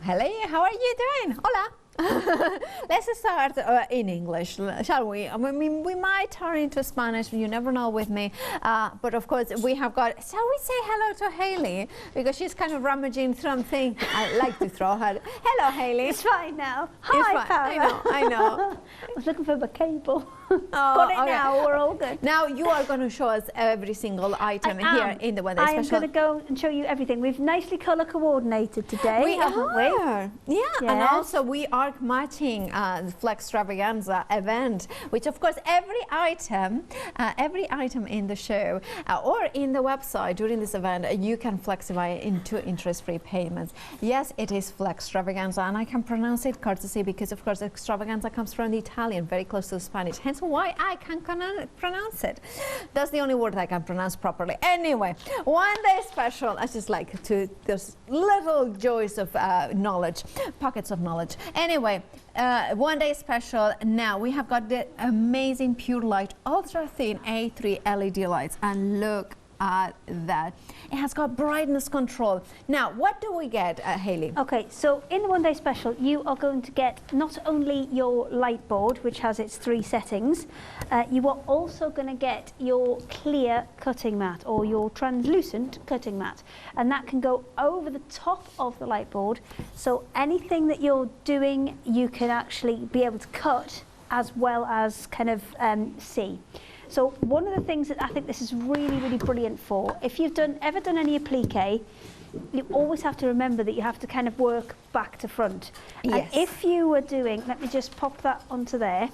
Hello, how are you doing? Hola. Let's start in English, shall we? I mean, we might turn into Spanish, you never know with me. But of course, we have got, shall we say hello to Hayley? Because she's kind of rummaging something. I like to throw her. Hello, Hayley. It's fine now. Hi, Paula. I know. I was looking for my cable. Got it now, we're all good. Now you are going to show us every single item here in the One Day Special. I am going to go and show you everything. We've nicely colour coordinated today, haven't we? Yeah, yes. And also we are matching the Flextravaganza event, which of course every item in the show or in the website during this event, you can flexify into interest-free payments. Yes, it is Flextravaganza, and I can pronounce it courtesy because of course extravaganza comes from the Italian, very close to the Spanish, hence why I can pronounce it. That's the only word I can pronounce properly. Anyway, One Day Special. I just like to, there's little joys of knowledge, pockets of knowledge. Anyway, One Day Special. Now we have got the amazing Purelite ultra thin A3 LED lights, and look at that. It has got brightness control. Now, what do we get, Hayley? Okay, so in the One Day Special, you are going to get not only your light board, which has its 3 settings, you are also going to get your clear cutting mat or your translucent cutting mat, and that can go over the top of the light board. So anything that you're doing, you can actually be able to cut as well as kind of see. So one of the things that I think this is really, really brilliant for, if you've ever done any applique, you always have to remember that you have to kind of work back to front. Yes. And if you were doing, let me just pop that onto there.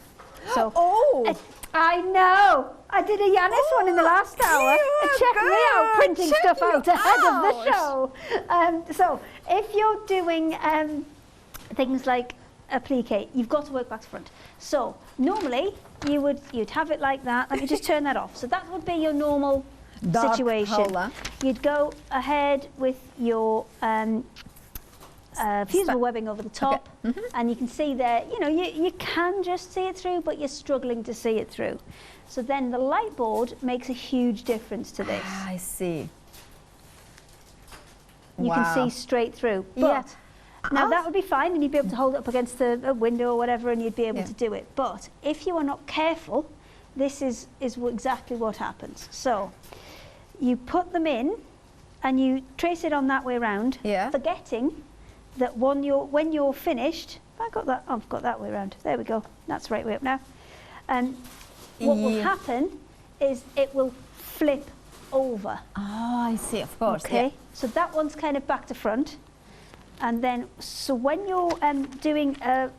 So, oh! I know! I did a Yanis one in the last hour. Check me out, printing stuff out ahead of the show. So if you're doing things like applique, you've got to work back to front. So normally you'd have it like that. Let me just turn that off. So that would be your normal dark situation. color. You'd go ahead with your fusible webbing over the top, and you can see there, you know, you can just see it through, but you're struggling to see it through. So then the light board makes a huge difference to this. I see. You can see straight through. But now that would be fine, and you'd be able to hold it up against a window or whatever, and you'd be able to do it. But if you are not careful, this is exactly what happens. So you put them in, and you trace it on that way around, forgetting that when you're finished, I've got that way around. There we go. That's the right way up now. And what will happen is it will flip over. Oh, I see. Of course. Okay. So that one's kind of back to front. And then, so when you're doing a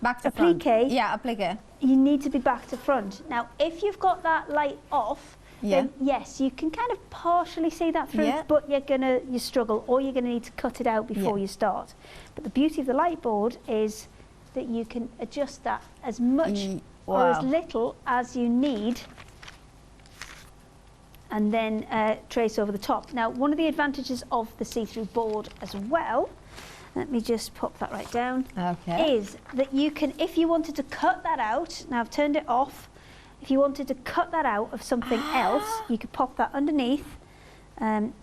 back to applique, front. Applique. You need to be back to front. Now, if you've got that light off, then yes, you can kind of partially see that through, but you struggle, or you're gonna need to cut it out before you start. But the beauty of the light board is that you can adjust that as much or as little as you need, and then trace over the top. Now, one of the advantages of the see-through board as well, let me just pop that right down, is that you can, if you wanted to cut that out, now I've turned it off, if you wanted to cut that out of something else, you could pop that underneath, and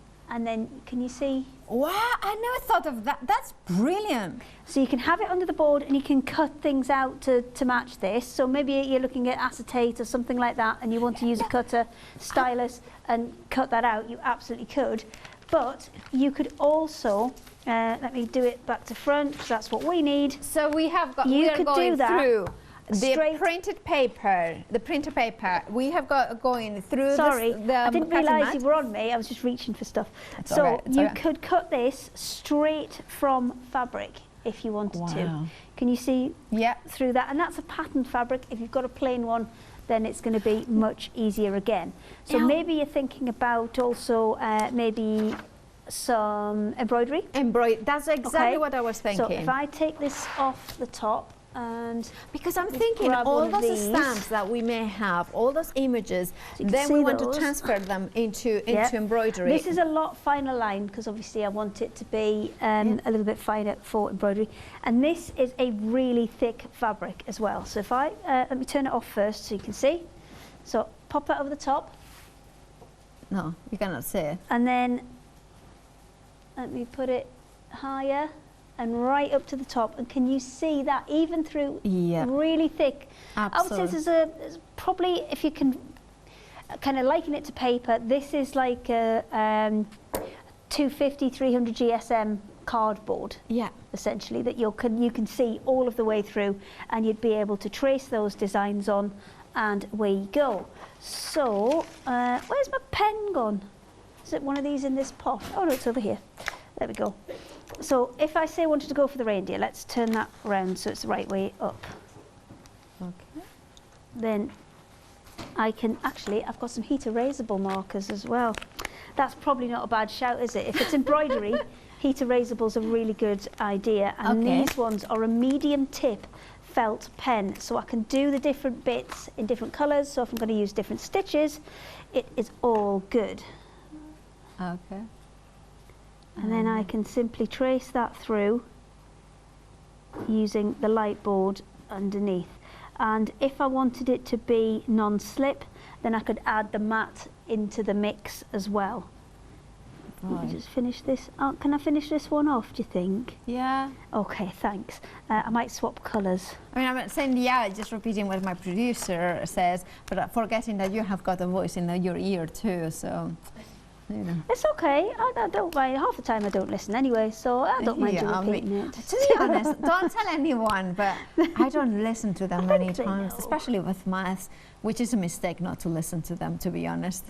then, can you see? Wow, I never thought of that. That's brilliant. So you can have it under the board, and you can cut things out to match this. So maybe you're looking at acetate or something like that, and you want to use a cutter, stylus, and cut that out. You absolutely could. But you could also, let me do it back to front, because that's what we need. So we have got, we are going through the printed paper, we have got going through I didn't realise you were on me, I was just reaching for stuff. So you could cut this straight from fabric if you wanted to. Can you see through that? And that's a patterned fabric. If you've got a plain one, then it's going to be much easier again. So maybe you're thinking about also maybe some embroidery. That's exactly what I was thinking. So if I take this off the top, and because I'm thinking all those stamps that we may have, all those images, so then we want to transfer them into embroidery. This is a lot finer line because obviously I want it to be a little bit finer for embroidery, and this is a really thick fabric as well. So if I let me turn it off first so you can see. So pop that over the top. No, you cannot see it. And then Let me put it higher and right up to the top. And can you see that even through really thick? Absolutely. I would say there's probably, if you can kind of liken it to paper, this is like a 250, 300 GSM cardboard. Yeah. Essentially, that you can see all of the way through, and you'd be able to trace those designs on, and away you go. So, where's my pen gone? Is it one of these in this pot? Oh no, it's over here. There we go. So if I say I wanted to go for the reindeer, let's turn that around so it's the right way up. Okay. Then I can actually, I've got some heat erasable markers as well. That's probably not a bad shout, is it? If it's embroidery, heat erasable's a really good idea. And these ones are a medium tip felt pen, so I can do the different bits in different colours. So if I'm going to use different stitches, it is all good. Okay. And then I can simply trace that through using the light board underneath. And if I wanted it to be non-slip, then I could add the mat into the mix as well. Let me just finish this. Oh, can I finish this one off, do you think? Yeah. Okay, thanks. I might swap colours. I mean, I'm saying, yeah, just repeating what my producer says, but forgetting that you have got a voice in your ear too, so... You know. It's okay. I don't mind. Half the time I don't listen anyway, so I don't mind you repeating it. To be honest, don't tell anyone, but I don't listen to them many times, especially with maths, which is a mistake not to listen to them, to be honest.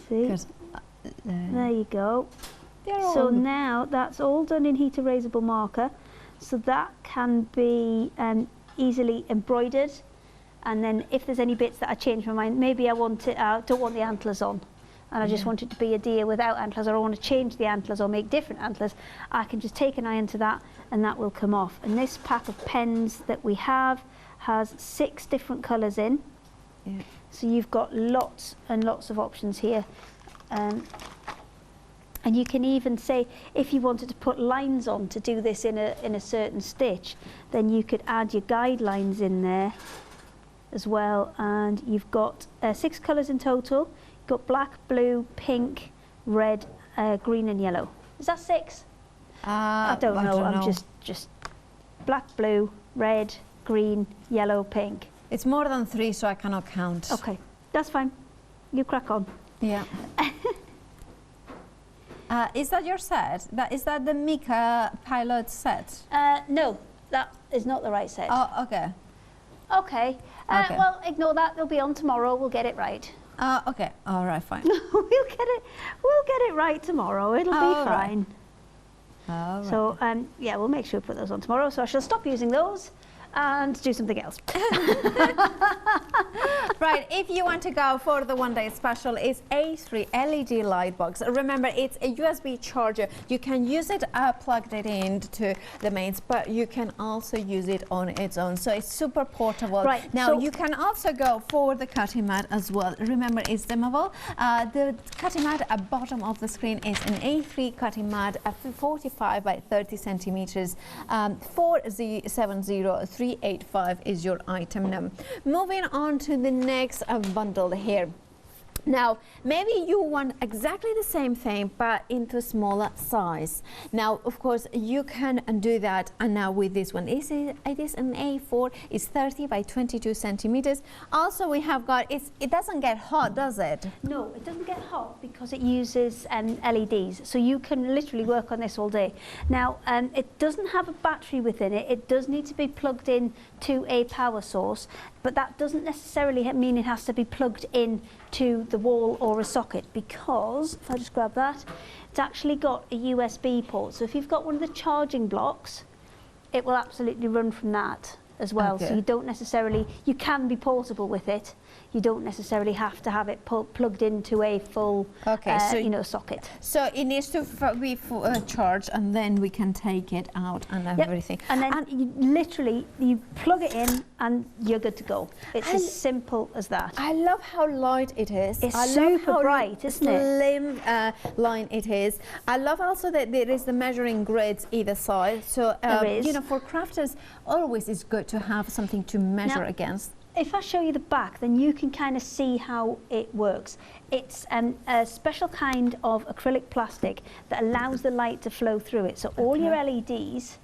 See? There you go. So now that's all done in heat erasable marker, so that can be easily embroidered. And then if there's any bits that I change my mind, maybe I want it, don't want the antlers on, and I just want it to be a deer without antlers, or I want to change the antlers or make different antlers, I can just take an eye into that and that will come off. And this pack of pens that we have has 6 different colours in. Yeah. So you've got lots and lots of options here. And you can even say, if you wanted to put lines on to do this in a certain stitch, then you could add your guidelines in there as well. And you've got 6 colours in total. You've got black, blue, pink, red, green and yellow. Is that 6? I don't know. I'm just black, blue, red, green, yellow, pink. It's more than 3, so I cannot count. Okay, that's fine. You crack on. Yeah. Is that your set? Is that the Mika pilot set? No, that is not the right set. Oh, okay. Okay. Well, ignore that. They'll be on tomorrow. We'll get it right. Okay. All right. Fine. We'll get it right tomorrow. It'll be fine. All right. So yeah, we'll make sure to put those on tomorrow. So I shall stop using those and do something else. Right, if you want to go for the one-day special, it's A3 LED light box. Remember, it's a USB charger. You can use it plugged it into the mains, but you can also use it on its own. So it's super portable. Right. Now, you can also go for the cutting mat as well. Remember, it's dimmable. The cutting mat at bottom of the screen is an A3 cutting mat at 45 by 30 centimeters. 4070385 is your item number. Moving on to the next bundle here. Now, maybe you want exactly the same thing, but into a smaller size. Now, of course, you can do that. And now with this one, it is an A4, it's 30 by 22 centimeters. Also, we have got, it doesn't get hot, does it? No, it doesn't get hot because it uses LEDs. So you can literally work on this all day. Now, it doesn't have a battery within it. It does need to be plugged in to a power source, but that doesn't necessarily mean it has to be plugged in to the wall or a socket, because if I just grab that, it's actually got a USB port. So if you've got one of the charging blocks, it will absolutely run from that as well. Okay. So you don't necessarily, you can be portable with it. You don't necessarily have to have it plugged into a full, socket. So it needs to be charged, and then we can take it out and everything. And then you plug it in, and you're good to go. It's as simple as that. I love how light it is. It's super bright, isn't it? Slim line it is. I love also that there is the measuring grids either side. So for crafters, always it's good to have something to measure against. if I show you the back, then you can kind of see how it works. It's a special kind of acrylic plastic that allows the light to flow through it. So all your LEDs,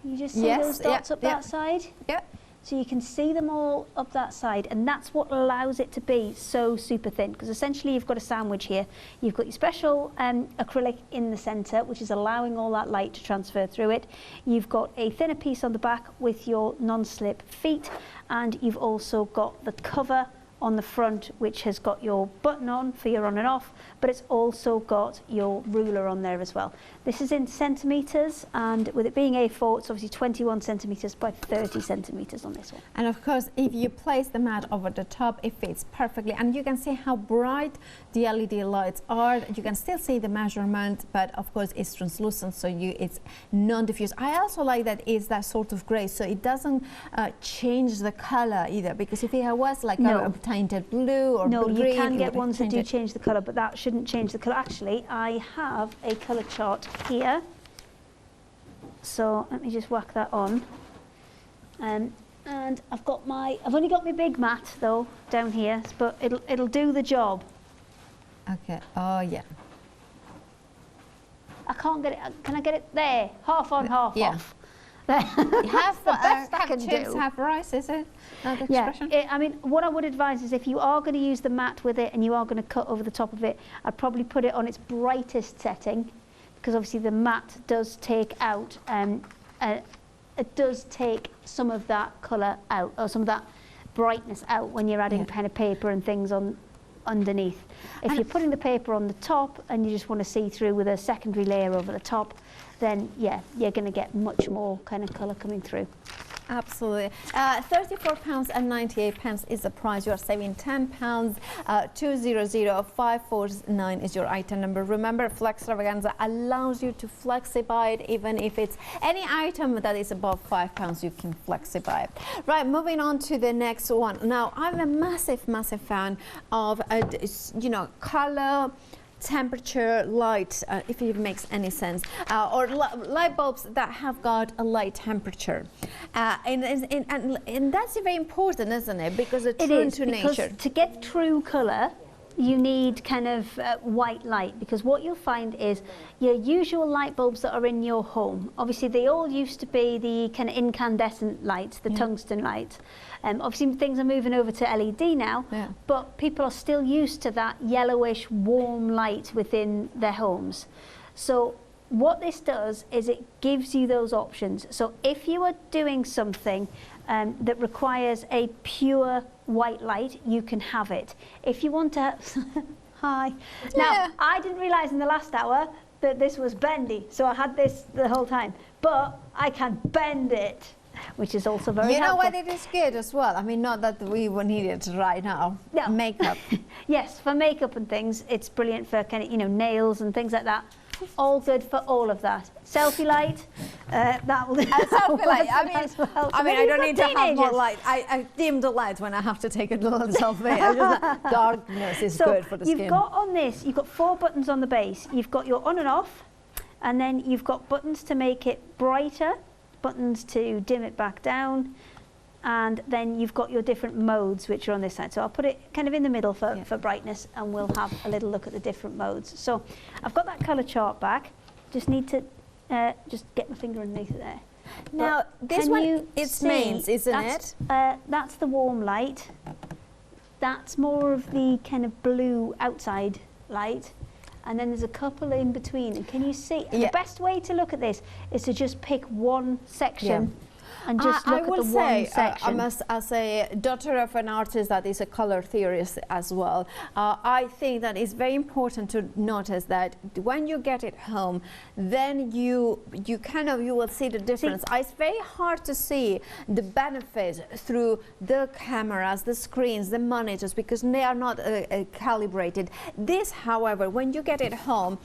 you just see those dots up that side? Yeah. So you can see them all up that side, and that's what allows it to be so super thin, because essentially you've got a sandwich here. You've got your special acrylic in the centre, which is allowing all that light to transfer through it. You've got a thinner piece on the back with your non-slip feet, and you've also got the cover on the front, which has got your button on for your on and off, but it's also got your ruler on there as well. This is in centimetres, and with it being A4, it's obviously 21 centimetres by 30 centimetres on this one. And of course, if you place the mat over the top, it fits perfectly, and you can see how bright the LED lights are. You can still see the measurement, but of course it's translucent, so it's non-diffuse. I also like that it's that sort of grey, so it doesn't change the colour either, because if it was like a tainted blue or no, green, you can get ones that do change the colour, but that shouldn't change the colour. Actually, I have a colour chart here, so let me just whack that on. And I've only got my big mat though down here, but it'll do the job. Okay. Oh yeah. I can't get it. Can I get it there? Half on, half off. Half the best I can chips, do. half rice, is it? Yeah, I mean, what I would advise is if you are going to use the mat with it and you are going to cut over the top of it, I'd probably put it on its brightest setting, because obviously the mat does take out, it does take some of that colour out, or some of that brightness out when you're adding pen and paper and things on underneath. If you're putting the paper on the top and you just want to see through with a secondary layer over the top, then yeah, you're going to get much more kind of colour coming through. Absolutely. £34.98 is the price. You are saving £10. 200549 is your item number. Remember, Flex Extravaganza allows you to flexify it, even if it's any item that is above £5, you can flexify it. Right, moving on to the next one. Now, I'm a massive fan of, colour, temperature, light, if it makes any sense, or light bulbs that have got a light temperature, and that's very important, isn't it? Because it's true to nature. To get true colour, you need kind of white light, because what you'll find is your usual light bulbs that are in your home, obviously they all used to be the kind of incandescent lights, the tungsten lights. Obviously things are moving over to LED now, but people are still used to that yellowish warm light within their homes. So what this does is it gives you those options. So if you are doing something that requires a pure white light, you can have it. If you want to hi. Now, I didn't realise in the last hour that this was bendy, so I had this the whole time, but I can bend it, which is also very helpful. You know what, it is good as well. I mean, not that we will need it right now. No. Makeup. Yes, for makeup and things, it's brilliant for kind of, nails and things like that. All good for all of that. Selfie light, that will. Selfie light. I mean, I don't need to have more light. I dim the light when I have to take a little selfie. Darkness is good for the skin. You've got on this, you've got 4 buttons on the base. You've got your on and off, and then you've got buttons to make it brighter, buttons to dim it back down, and then you've got your different modes which are on this side. So I'll put it kind of in the middle for brightness, and we'll have a little look at the different modes. So I've got that colour chart back. Just need to just get my finger underneath it there. Now this one, it's mains, isn't it? That's the warm light. That's more of the kind of blue outside light. And then there's a couple in between. And can you see? The best way to look at this is to just pick one section and just look at the one section. As a daughter of an artist that is a color theorist as well, I think that it's very important to notice that when you get it home, then you will see the difference. It's very hard to see the benefit through the cameras, the screens, the monitors, because they are not calibrated. This, however, when you get it home,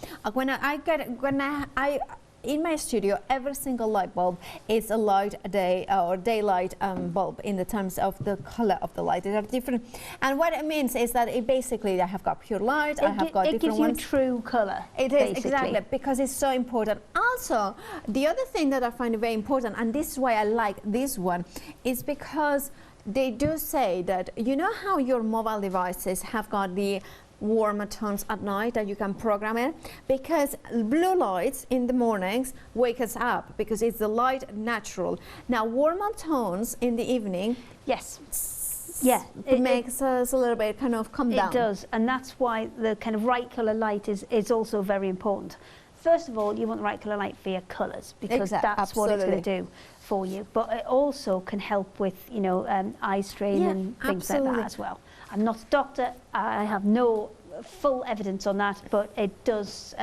in my studio, every single light bulb is a light day or daylight bulb in the terms of the color of the light. They are different, and what it means is that it basically, I have got pure light, I have got different ones. It gives you true color. It is, exactly, because it's so important. Also, the other thing that I find very important, and this is why I like this one, is because they do say that, you know how your mobile devices have got the warmer tones at night that you can program it, because blue lights in the mornings wake us up because it's the light natural. Now warmer tones in the evening, yes, yeah, it makes us a little bit kind of come down. It does, and that's why the kind of right colour light is also very important. First of all, you want the right colour light for your colours, because that's what it's going to do for you. But it also can help with, you know, eye strain and things like that as well. I'm not a doctor, I have no full evidence on that, but it does,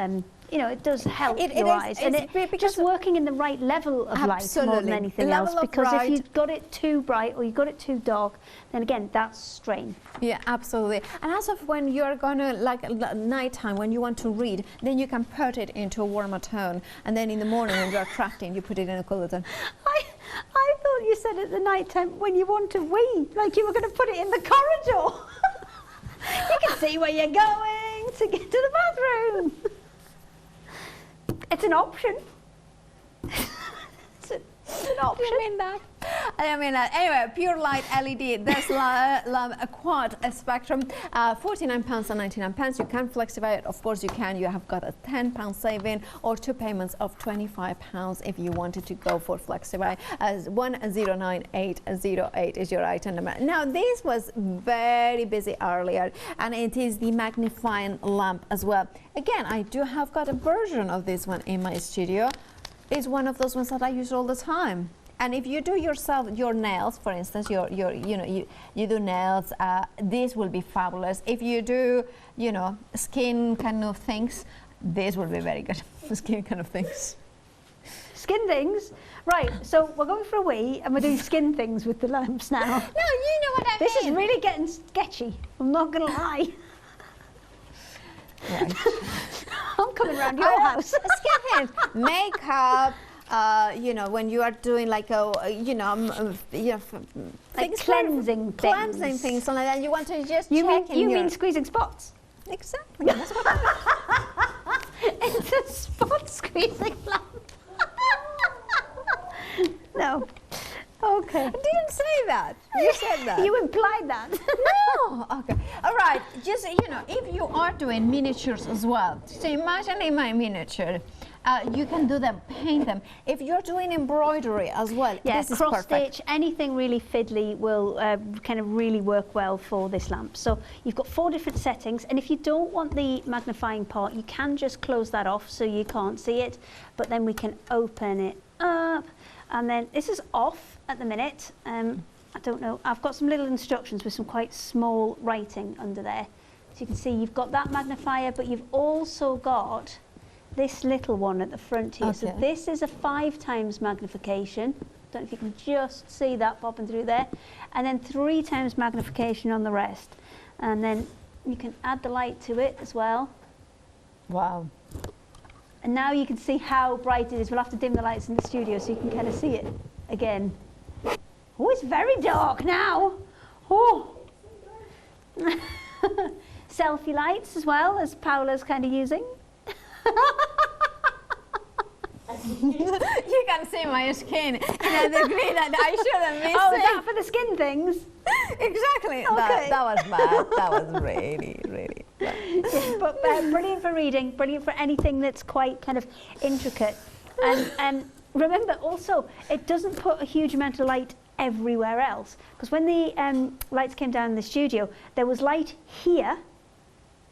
you know, it does help your eyes. And just working in the right level of light more than anything else, because if you've got it too bright or you've got it too dark, then again, that's strain. Yeah, absolutely. And as of when you're gonna, like nighttime, when you want to read, then you can put it into a warmer tone, and then in the morning when you're crafting, you put it in a cooler tone. I thought you said at the night time when you want to wee, like you were going to put it in the corridor. You can see where you're going to get to the bathroom. It's an option. It's an option. You mean that? I mean that. Anyway, Purelite LED, there's a quad spectrum, £49.99. You can flexify it. Of course you can. You have got a £10 saving or 2 payments of £25 if you wanted to go for flexify. 109808 is your item number. Now this was very busy earlier, and it is the magnifying lamp as well. Again, I do have got a version of this one in my studio. It's one of those ones that I use all the time. And if you do yourself your nails, for instance, you do nails, this will be fabulous. If you do, you know, skin kind of things, this will be very good. Skin kind of things. Skin things? Right, so we're going for a wee and we're doing skin things with the lamps now. No, you know what I mean. This is really getting sketchy, I'm not going to lie. Right. I'm coming around your house. Skin things, makeup, you know, when you are doing like a, like cleansing things, something like that. You want to just you mean squeezing spots? Exactly. That's what I mean. It's a spot squeezing lamp. No. Okay. I didn't say that. You said that. You implied that. No. Okay. All right. Just, you know, if you are doing miniatures as well, so imagine in my miniature, you can do them, paint them. If you're doing embroidery as well, yeah, this is cross perfect. stitch, anything really fiddly will kind of really work well for this lamp. So you've got 4 different settings, and if you don't want the magnifying part, you can just close that off so you can't see it, but then we can open it up, and then this is off at the minute. I don't know, I've got some little instructions with some quite small writing under there. So you can see you've got that magnifier, but you've also got this little one at the front here. Okay. So this is a 5 times magnification. Don't know if you can just see that popping through there. And then 3 times magnification on the rest. And then you can add the light to it as well. Wow. And now you can see how bright it is. We'll have to dim the lights in the studio so you can kind of see it again. Oh, it's very dark now. Oh. Selfie lights as well, as Paola's kind of using. You can see my skin in a degree that I shouldn't be Oh, seeing. is that for the skin things? Exactly. Okay. That was bad. That was really, really bad. Yeah, but brilliant for reading, brilliant for anything that's quite kind of intricate. And remember also, it doesn't put a huge amount of light everywhere else. Because when the lights came down in the studio, there was light here,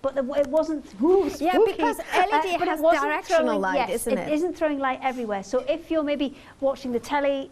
but it wasn't spooky. Yeah, because LED has directional light, isn't it? It isn't throwing light everywhere. So if you're maybe watching the telly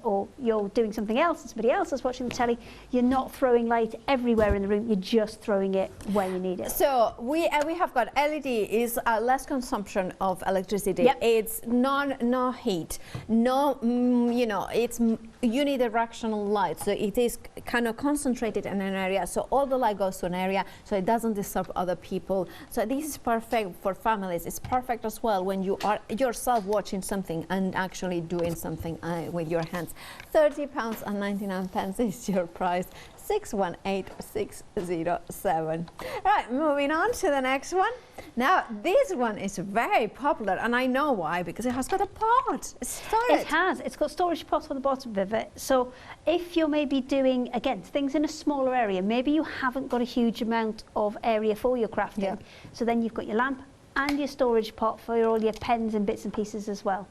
or you're doing something else and somebody else is watching the telly, you're not throwing light everywhere in the room, you're just throwing it where you need it. So we have got LED is less consumption of electricity. Yep. It's no heat, no, you know, it's unidirectional light. So it is kind of concentrated in an area. So all the light goes to an area, so it doesn't disturb other people. So this is perfect for families. It's perfect as well when you are yourself watching something and actually doing something with your hands. £30.99 is your price. 618607. Right, moving on to the next one. Now, this one is very popular, and I know why, because it has got a pot. It has. It's got storage pot on the bottom of it. So if you're maybe doing, again, things in a smaller area, maybe you haven't got a huge amount of area for your crafting. Yeah. So then you've got your lamp and your storage pot for all your pens and bits and pieces as well.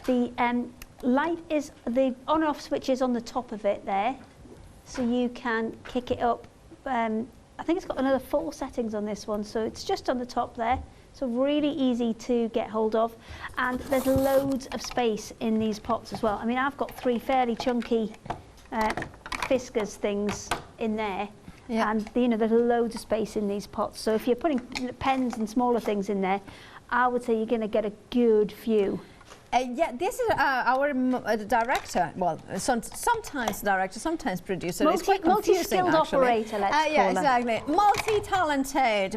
The light is, the on and off switch is on the top of it there. So you can kick it up. I think it's got another 4 settings on this one, so it's just on the top there. So really easy to get hold of. And there's loads of space in these pots as well. I mean, I've got 3 fairly chunky Fiskars things in there. Yeah. And you know, there's loads of space in these pots. So if you're putting pens and smaller things in there, I would say you're going to get a good few. Yeah, this is our director. Well, sometimes director, sometimes producer. It's quite confusing, multi-skilled operator, let's call yeah, her. exactly.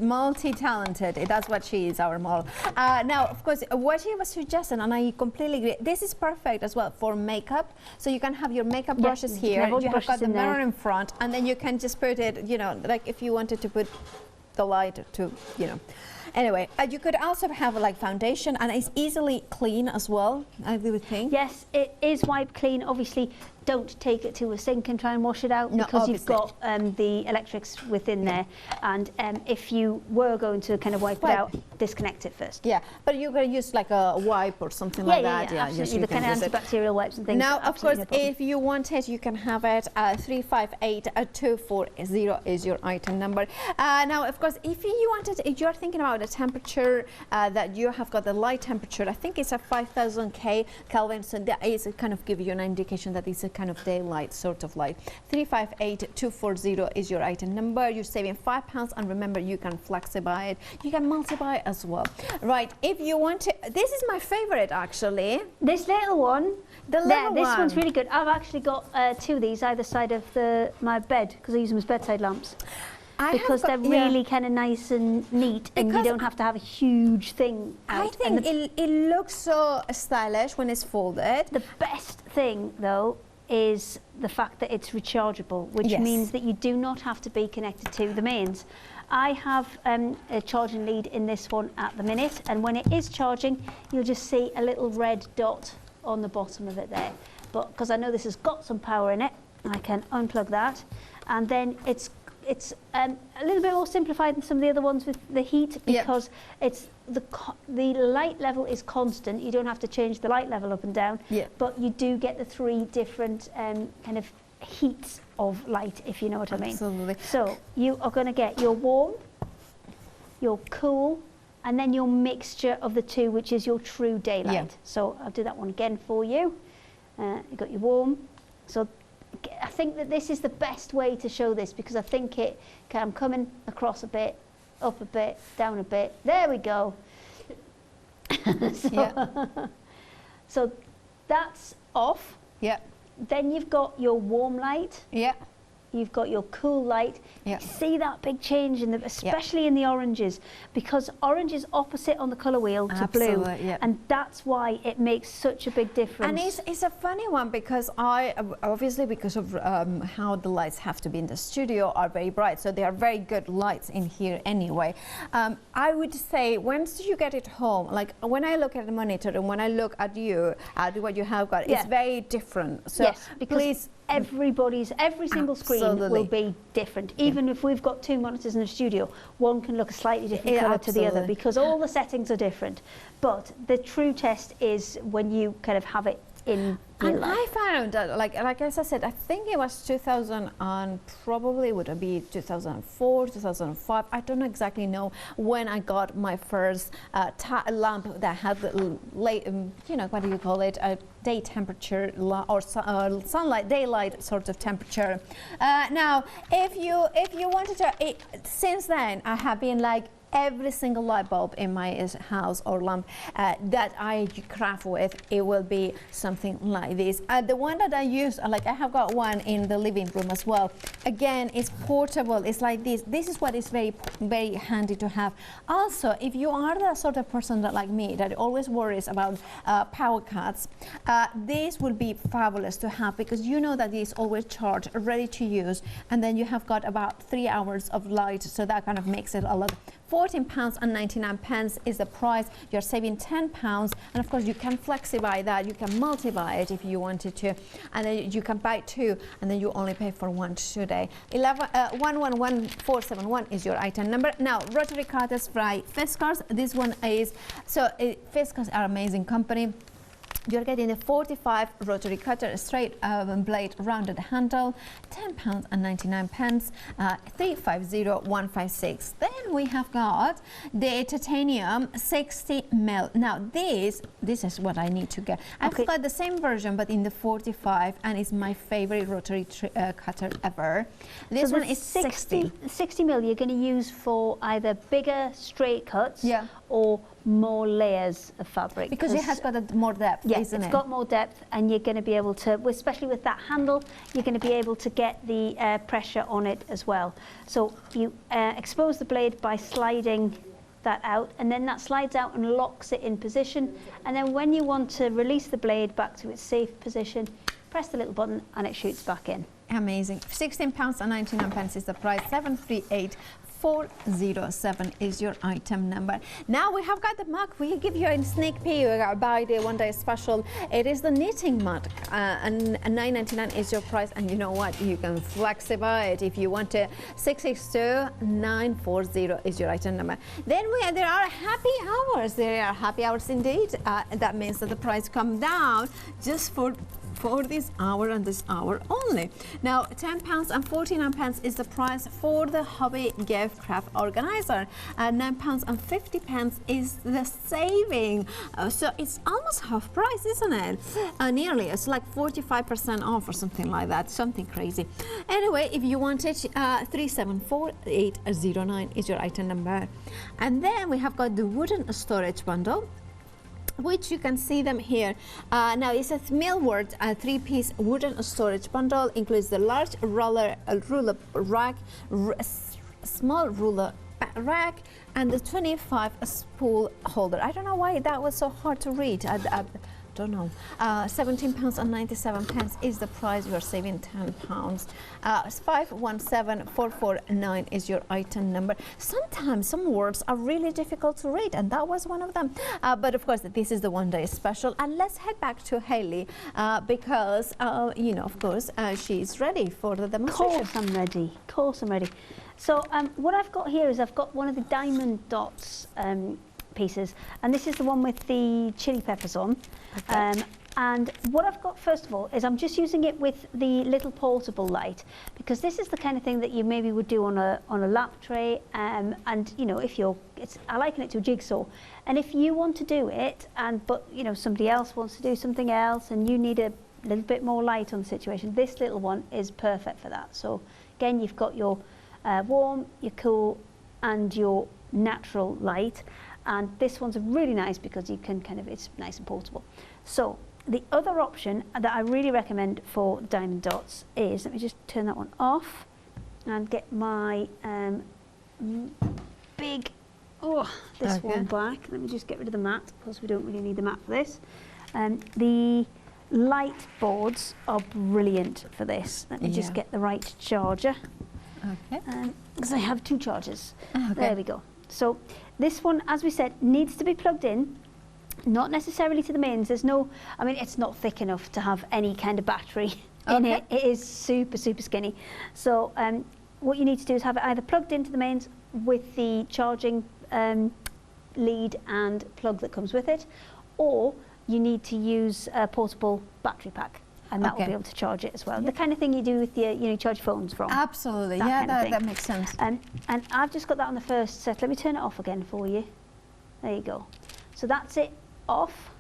Multi-talented. That's what she is, our model. Now, of course, what she was suggesting, and I completely agree, this is perfect as well for makeup. So you can have your makeup brushes here. You have got the mirror in front, and then you can just put it, you know, like if you wanted to put the light to, you know. Anyway, you could also have like foundation, and it's easily clean as well, I would think. Yes, it is wipe clean. Obviously, don't take it to a sink and try and wash it out, No, because obviously. you've got the electrics within there. And if you were going to kind of wipe it out, disconnect it first. Yeah, but you're going to use like a wipe or something like that. Yeah, absolutely. The kind of antibacterial wipes and things. Now, of course, no problem. if you want it, you can have it. 358240 is your item number. Now, of course, if you wanted, if you're thinking about the temperature that you have got, the light temperature, I think it's a 5000 Kelvin, so that is kind of give you an indication that it's a kind of daylight sort of light. 358240 is your item number. You're saving £5, and remember, you can flexi-buy it. You can multi-buy as well. Right, if you want to, this is my favorite actually. This little one, This one's really good. I've actually got 2 of these either side of my bed, because I use them as bedside lamps. Because they're really kind of nice and neat, and you don't have to have a huge thing out. I think it looks so stylish when it's folded. The best thing, though, is the fact that it's rechargeable, which means that you do not have to be connected to the mains. I have a charging lead in this one at the minute, and when it is charging, you'll just see a little red dot on the bottom of it there. But because I know this has got some power in it, I can unplug that, and then it's a little bit more simplified than some of the other ones with the heat, because it's the light level is constant. You don't have to change the light level up and down, but you do get the 3 different kind of heats of light, if you know what I mean. Absolutely. So you are going to get your warm, your cool, and then your mixture of the 2, which is your true daylight. So I'll do that one again for you. You've got your warm. So I think that this is the best way to show this, because I think I'm coming across a bit, up a bit, down a bit. There we go. So that's off. Yeah. Then you've got your warm light. Yeah. You've got your cool light. Yeah. See that big change, especially in the oranges, because orange is opposite on the colour wheel to blue, and that's why it makes such a big difference. And it's a funny one, because obviously because of how the lights have to be in the studio are very bright, so they are very good lights in here anyway. I would say once you get it home, like when I look at the monitor and when I look at you, at what you have got, it's very different. So because please. Every single screen will be different. Even if we've got 2 monitors in the studio, one can look a slightly different colour to the other, because all the settings are different. But the true test is when you kind of have it in real life. I found that, like as I said, I think it was 2000 and probably would be 2004, 2005. I don't exactly know when I got my first lamp that had the you know, what do you call it? Day temperature or sunlight, daylight sort of temperature. Now, if you wanted to, since then I have been like every single light bulb in my house or lamp that I craft with, it will be something like this. The one that I use, like I have got one in the living room as well. Again, it's portable. It's like this. This is what is very, very handy to have. Also, if you are the sort of person that, like me, that always worries about power cuts, this will be fabulous to have, because you know that it's always charged, ready to use, and then you have got about 3 hours of light, so that kind of makes it a lot. £14.99 is the price. You're saving £10, and of course you can flexify that. You can multiply it if you wanted to, and then you can buy 2, and then you only pay for 1 today. 111471 is your item number. Now, Rotary Cutters by Fiskars. This one is Fiskars are amazing company. You're getting the 45 Rotary Cutter straight blade rounded handle, £10.99, 350156. Then we have got the titanium 60mm. Now this is what I need to get. I've got the same version but in the 45, and it's my favorite Rotary cutter ever. This one is 60. 60mm you're going to use for either bigger straight cuts, or more layers of fabric. Because it has got more depth, isn't it? It's got more depth, and you're going to be able to, especially with that handle, you're going to be able to get the pressure on it as well. So you expose the blade by sliding that out, and then that slides out and locks it in position. And then when you want to release the blade back to its safe position, press the little button and it shoots back in. Amazing. £16.99 is the price. 738407 is your item number. Now we have got the mug. We give you a sneak peek by the one-day special. It is the knitting mug, and $9.99 is your price. And you know what? You can flexify it if you want to. 662940 is your item number. Then there are happy hours. There are happy hours indeed. That means that the price comes down just for this hour and this hour only. Now, £10.49 is the price for the hobby gift craft organizer, and £9.50 is the saving. So it's almost half price, isn't it? Nearly. It's like 45% off or something like that. Something crazy. Anyway, if you want it, 374809 is your item number. And then we have got the wooden storage bundle, which you can see them here. Now it's a millwork 3-piece wooden storage bundle. Includes the large ruler rack, small ruler rack, and the 25 spool holder. I don't know why that was so hard to read. I don't know. £17.97 is the price. You're saving £10. 517449 is your item number. Sometimes some words are really difficult to read, and that was one of them. But of course, this is the one-day special. And let's head back to Hayley because, you know, of course, she's ready for the demonstration. Of course I'm ready. Of course I'm ready. So what I've got here is I've got one of the diamond dots pieces, and this is the one with the chili peppers on. And what I've got first of all is I'm just using it with the little portable light, because this is the kind of thing that you maybe would do on a lap tray, and you know, if you're, I liken it to a jigsaw, and if you want to do it, but you know somebody else wants to do something else, and you need a little bit more light on the situation, this little one is perfect for that. So again, you've got your warm, your cool, and your natural light. And this one's really nice because you can it's nice and portable. So the other option that I really recommend for diamond dots is, let me just turn that one off and get my big, this one back. Let me just get rid of the mat, because we don't really need the mat for this. The light boards are brilliant for this. Let me just get the right charger. Okay. Because I have 2 chargers. There we go. So this one, as we said, needs to be plugged in, not necessarily to the mains. There's no, I mean, it's not thick enough to have any kind of battery in it. It is super, super skinny. So what you need to do is have it either plugged into the mains with the charging lead and plug that comes with it, or you need to use a portable battery pack. And that will be able to charge it as well. The kind of thing you do with your, you know, charge phones from. Absolutely, that makes sense. And I've just got that on the first set. Let me turn it off again for you. There you go. So that's it off.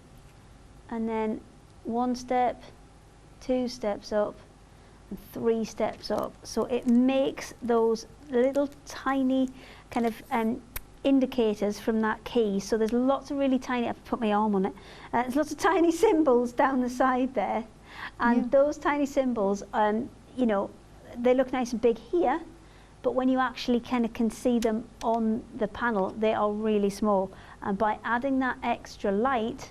And then 1 step, 2 steps up, and 3 steps up. So it makes those little tiny kind of indicators from that key. So there's lots of really tiny, I've put my arm on it, there's lots of tiny symbols down the side there. And those tiny symbols, you know, they look nice and big here, but when you actually kind of can see them on the panel, they are really small. And by adding that extra light,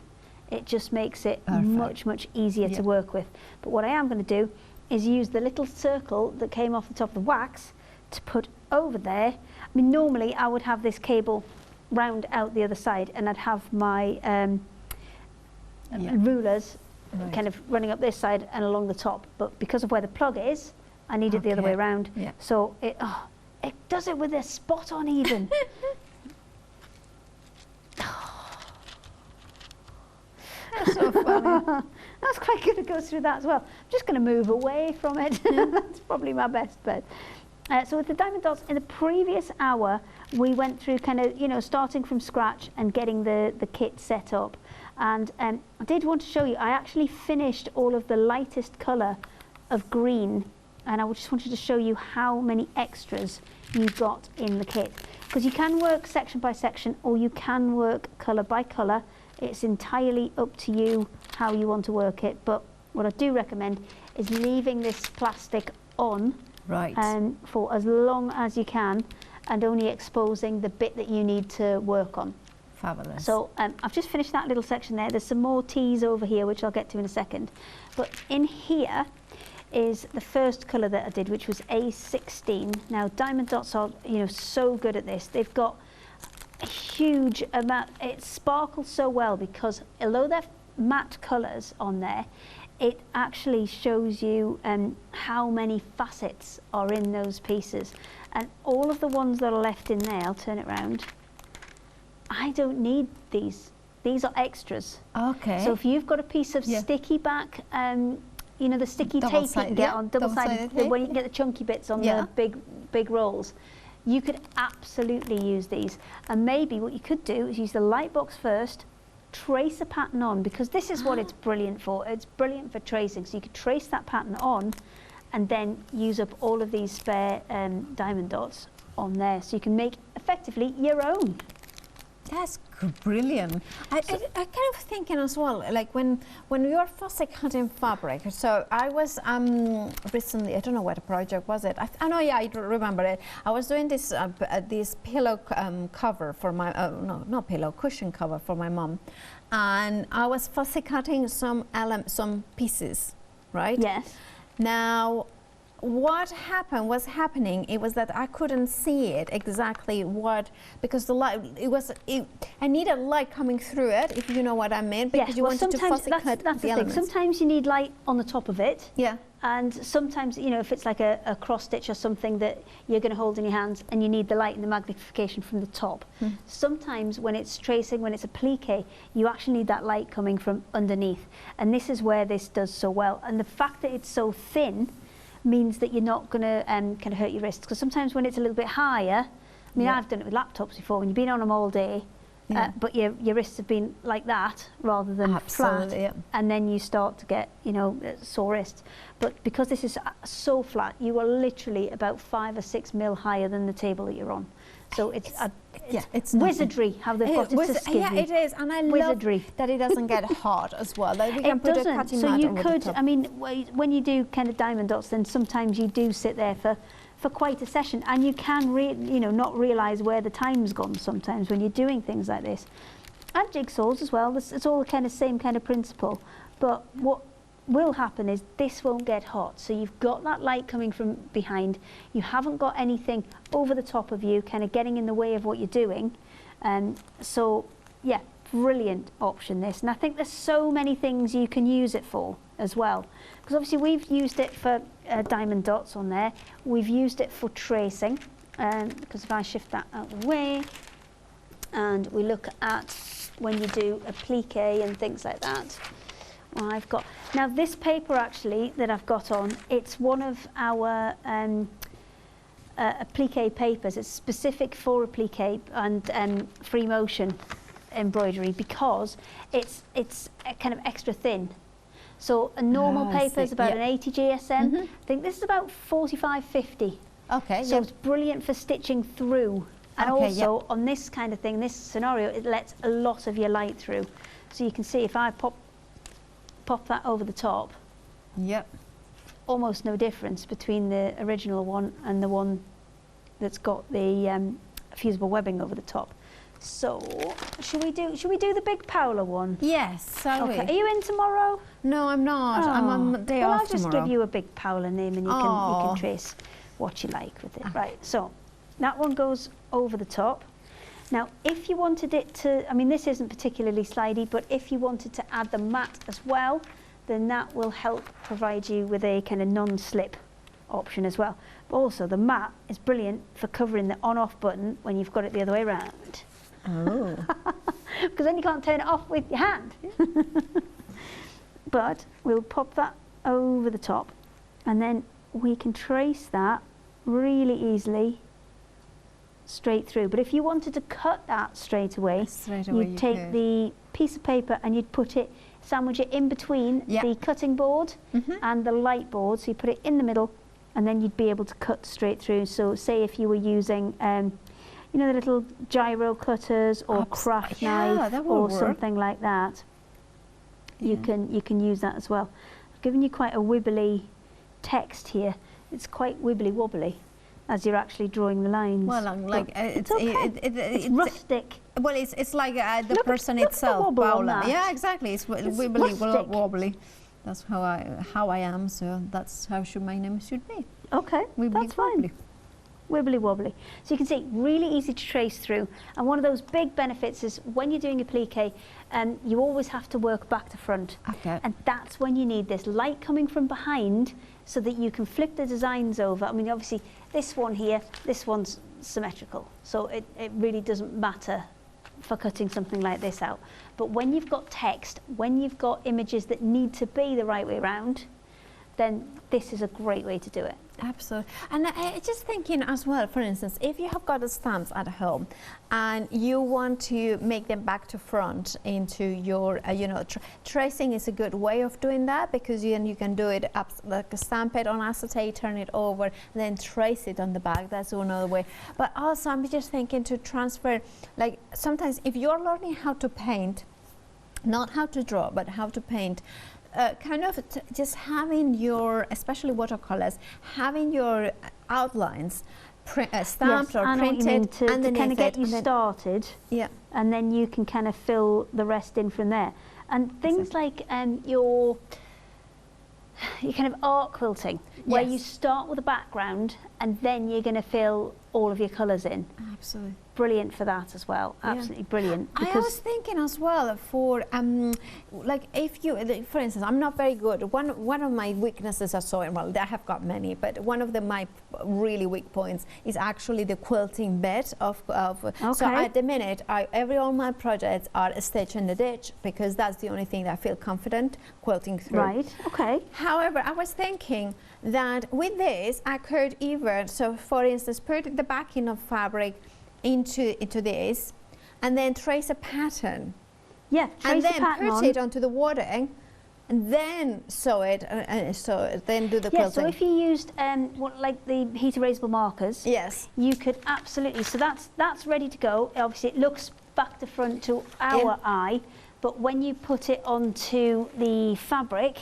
it just makes it much easier to work with. But what I am going to do is use the little circle that came off the top of the wax to put over there. I mean, normally I would have this cable round out the other side, and I'd have my rulers kind of running up this side and along the top. But because of where the plug is, I need it the other way around. So it does it with a spot on even. That's so funny. That's quite good to go through that as well. I'm just going to move away from it. That's probably my best bet. So with the diamond dots, in the previous hour, we went through kind of, you know, starting from scratch and getting the kit set up. And I did want to show you, I actually finished all of the lightest colour of green, and I just wanted to show you how many extras you got in the kit. Because you can work section by section, or you can work colour by colour. It's entirely up to you how you want to work it, but what I do recommend is leaving this plastic on for as long as you can, and only exposing the bit that you need to work on. Fabulous. So I've just finished that little section there. There's some more teas over here, which I'll get to in a second. But in here is the first colour that I did, which was A16. Now, diamond dots are, you know, so good at this. They've got a huge amount. It sparkles so well because although they're matte colours on there, it actually shows you how many facets are in those pieces. And all of the ones that are left in there, I'll turn it round, I don't need these. These are extras. Okay. So if you've got a piece of sticky back, you know, the sticky tape you can get on double-sided, when you can get the chunky bits on the big rolls, you could absolutely use these. And maybe what you could do is use the light box first, trace a pattern on, because this is what it's brilliant for. It's brilliant for tracing. So you could trace that pattern on and then use up all of these spare diamond dots on there. So you can make effectively your own. That's brilliant. I kind of thinking as well, like when you're fussy cutting fabric. So I was recently, I don't know what project was it. I know, yeah, I remember it. I was doing this this pillow cover for my no, not pillow, cushion cover for my mom, and I was fussy cutting some pieces, right? Yes. Now, what was happening, it was that I couldn't see it exactly because the light, I needed light coming through it, if you know what I mean, because you wanted to fussy cut the elements. Sometimes you need light on the top of it. Yeah. And sometimes, you know, if it's like a cross stitch or something that you're going to hold in your hands and you need the light and the magnification from the top. Sometimes when it's tracing, when it's a plique, you actually need that light coming from underneath. And this is where this does so well. And the fact that it's so thin means that you're not going to kind of hurt your wrists, because sometimes when it's a little bit higher, I mean, I've done it with laptops before, when you've been on them all day, but your wrists have been like that rather than flat, and then you start to get, you know, sore wrists. But because this is so flat, you are literally about 5 or 6 mil higher than the table that you're on. So it's wizardry how they've got it to skin. Yeah, it is, and I love that it doesn't get hot as well. Like we can put a cutting mat you could, I mean, when you do kind of diamond dots, then sometimes you do sit there for quite a session, and you can you know, not realise where the time's gone sometimes when you're doing things like this. And jigsaws as well. It's all the kind of same kind of principle. But what will happen is this won't get hot, so you've got that light coming from behind, you haven't got anything over the top of you kind of getting in the way of what you're doing, so yeah, brilliant option this. And I think there's so many things you can use it for as well, because obviously we've used it for diamond dots on there, we've used it for tracing, because if I shift that out of the way and we look at when you do a plique and things like that. I've got, now this paper actually that I've got on, it's one of our applique papers. It's specific for applique and free motion embroidery, because it's kind of extra thin. So a normal paper is about an 80 GSM. I think this is about 45, 50. Okay. So it's brilliant for stitching through And Okay, also on this kind of thing, this scenario, it lets a lot of your light through. So you can see if I pop that over the top, Yep. almost no difference between the original one and the one that's got the fusible webbing over the top. So should we do the big Paola one? Yes, shall we? Okay. Are you in tomorrow? No, I'm not. I'm on day well, off I'll just tomorrow. give you a big Paola name and you can trace what you like with it. Right, so that one goes over the top. Now, if you wanted it to, I mean, this isn't particularly slidey, but if you wanted to add the mat as well, then that will help provide you with a kind of non-slip option as well. But also, the mat is brilliant for covering the on-off button when you've got it the other way around. Oh. Because then you can't turn it off with your hand. But we'll pop that over the top, and then we can trace that really easily straight through. But if you wanted to cut that straight away you'd take the piece of paper and you'd put it, sandwich it in between the cutting board and the light board. So you put it in the middle, and then you'd be able to cut straight through. So say if you were using you know, the little gyro cutters or craft knife or something like that, you can use that as well. I've given you quite a wibbly text here. It's quite wibbly wobbly as you're actually drawing the lines. Well, like it's okay. It's rustic. Well, it's like the person itself, Paola. Yeah, exactly. It's wibbly wobbly. That's how I am. So that's how my name should be. Okay, that's fine. Wibbly wobbly. So you can see, really easy to trace through. And one of those big benefits is when you're doing a plique, you always have to work back to front. Okay. And that's when you need this light coming from behind so that you can flip the designs over. I mean, obviously, this one here, this one's symmetrical. So it really doesn't matter for cutting something like this out. But when you've got text, when you've got images that need to be the right way around, then this is a great way to do it. Absolutely. And just thinking as well, for instance, if you have got the stamps at home and you want to make them back to front into your, you know, tracing is a good way of doing that, because then you can do it up, like stamp it on acetate, turn it over, then trace it on the back. That's another way. But also, I'm just thinking to transfer, like sometimes if you're learning how to paint, not how to draw, but how to paint, kind of just having your, especially watercolors, having your outlines stamped or printed to kind of get you started. Yeah. And then you can kind of fill the rest in from there. And things like your kind of art quilting, where you start with a background and then you're going to fill all of your colours in. Absolutely. Brilliant for that as well. Absolutely brilliant. I was thinking as well for like if you, for instance, I'm not very good. One of my weaknesses are sewing. Well, I have got many, but one of my really weak points is actually the quilting bit of. So at the minute, all my projects are a stitch in the ditch, because that's the only thing that I feel confident quilting through. Right. Okay. However, I was thinking that with this, I could even, so for instance, put the backing of fabric into this, and then trace a pattern. Yeah, and then put it onto the wadding, and then sew it, then do the quilting. So if you used like the heat erasable markers, you could absolutely. So that's ready to go. Obviously, it looks back to front to our eye, but when you put it onto the fabric,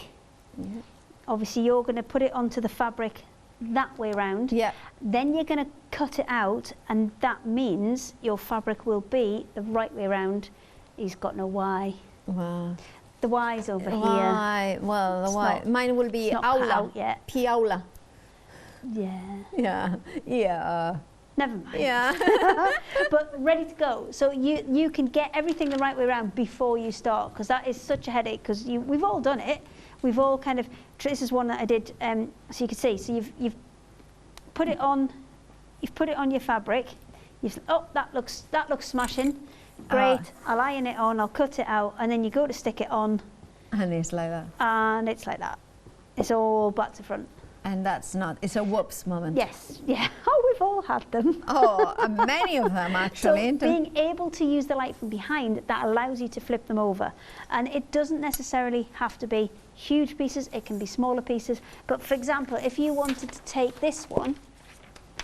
obviously you're going to put it onto the fabric that way around. Yeah. Then you're going to cut it out, and that means your fabric will be the right way around. He's got no Y. Wow. The Y's over here. Well, the Y. Mine will be aula. Yet. Piaula. Yeah. Yeah. Yeah. Never mind. Yeah. But ready to go. So you can get everything the right way around before you start, because that is such a headache, because we've all done it. We've all kind of, this is one that I did, so you can see, so you've put it on, your fabric, that looks smashing, great, I'll iron it on, I'll cut it out, and then you go to stick it on. And it's like that. And it's like that. It's all back to front. And that's not, it's a whoops moment. Yes, yeah. Oh, we've all had them. Oh, many of them actually. So being able to use the light from behind, that allows you to flip them over. And it doesn't necessarily have to be huge pieces, it can be smaller pieces. But for example, if you wanted to take this one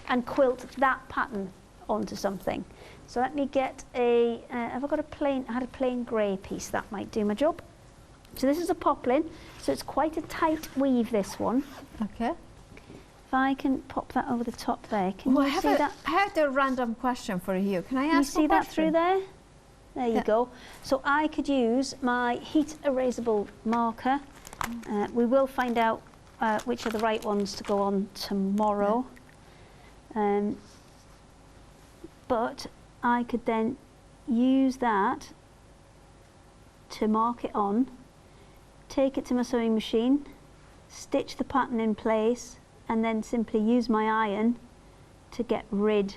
and quilt that pattern onto something. So let me get a, have I got a plain, I had a plain grey piece, that might do my job. So this is a poplin, so it's quite a tight weave, this one. Okay. If I can pop that over the top there, can you see that? I have a random question for you. Can I ask you see that question? through there? There you go. So I could use my heat erasable marker. We will find out which are the right ones to go on tomorrow. But I could then use that to mark it on, take it to my sewing machine, stitch the pattern in place, and then simply use my iron to get rid